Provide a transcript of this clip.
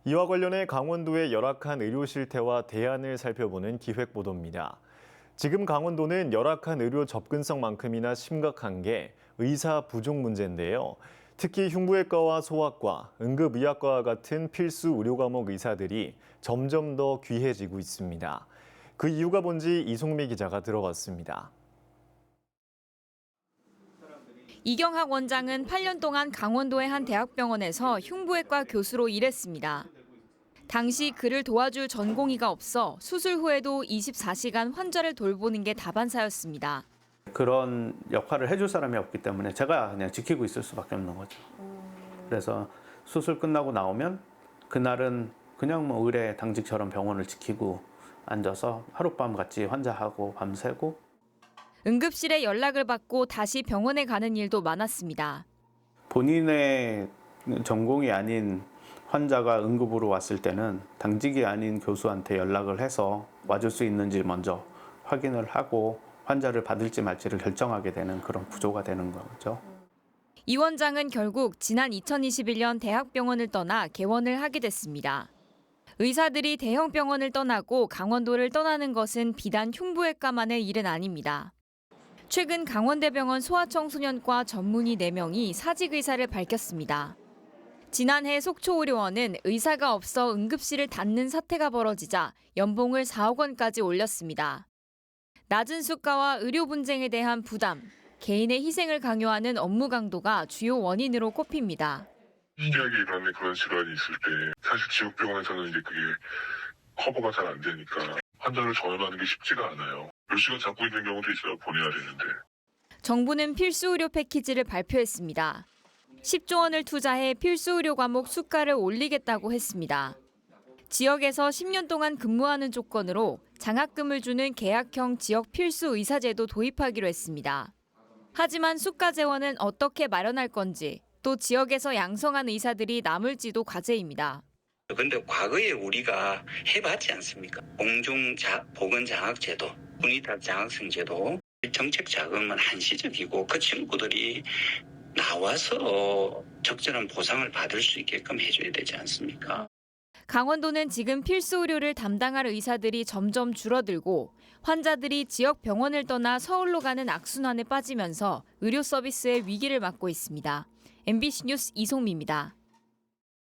이와 관련해 강원도의 열악한 의료 실태와 대안을 살펴보는 기획보도입니다. 지금 강원도는 열악한 의료 접근성만큼이나 심각한 게 의사 부족 문제인데요. 특히 흉부외과와 소아과, 응급의학과와 같은 필수 의료 과목 의사들이 점점 더 귀해지고 있습니다. 그 이유가 뭔지 이송미 기자가 들어봤습니다. 이경학 원장은 8년 동안 강원도의 한 대학병원에서 흉부외과 교수로 일했습니다. 당시 그를 도와줄 전공의가 없어 수술 후에도 24시간 환자를 돌보는 게 다반사였습니다. 그런 역할을 해줄 사람이 없기 때문에 제가 그냥 지키고 있을 수밖에 없는 거죠. 그래서 수술 끝나고 나오면 그날은 그냥 뭐 의뢰 당직처럼 병원을 지키고 앉아서 하룻밤 같이 환자하고 밤새고. 응급실에 연락을 받고 다시 병원에 가는 일도 많았습니다. 본인의 전공이 아닌 환자가 응급으로 왔을 때는 당직이 아닌 교수한테 연락을 해서 와줄 수 있는지 먼저 확인을 하고 환자를 받을지 말지를 결정하게 되는 그런 구조가 되는 거죠. 이 원장은 결국 지난 2021년 대학병원을 떠나 개원을 하게 됐습니다. 의사들이 대형 병원을 떠나고 강원도를 떠나는 것은 비단 흉부외과만의 일은 아닙니다. 최근 강원대병원 소아청소년과 전문의 4명이 사직 의사를 밝혔습니다. 지난해 속초의료원은 의사가 없어 응급실을 닫는 사태가 벌어지자 연봉을 4억 원까지 올렸습니다. 낮은 수가와 의료 분쟁에 대한 부담, 개인의 희생을 강요하는 업무 강도가 주요 원인으로 꼽힙니다. 신기하게 일하는 그런 질환이 있을 때 사실 지역병원에서는 이제 그게 커버가 잘 안 되니까 환자를 전환하는 게 쉽지가 않아요. 몇 시간 잡고 있는 경우도 있어요. 보내야 되는데. 정부는 필수 의료 패키지를 발표했습니다. 10조 원을 투자해 필수 의료 과목 수가를 올리겠다고 했습니다. 지역에서 10년 동안 근무하는 조건으로 장학금을 주는 계약형 지역 필수 의사제도 도입하기로 했습니다. 하지만 수가 재원은 어떻게 마련할 건지, 또 지역에서 양성한 의사들이 남을지도 과제입니다. 그런데 과거에 우리가 해봤지 않습니까? 보건장학제도, 군의대학장학생제도, 정책 자금은 한시적이고 그 친구들이 나와서 적절한 보상을 받을 수 있게끔 해줘야 되지 않습니까? 강원도는 지금 필수 의료를 담당할 의사들이 점점 줄어들고 환자들이 지역 병원을 떠나 서울로 가는 악순환에 빠지면서 의료 서비스의 위기를 맞고 있습니다. MBC 뉴스 이송미입니다.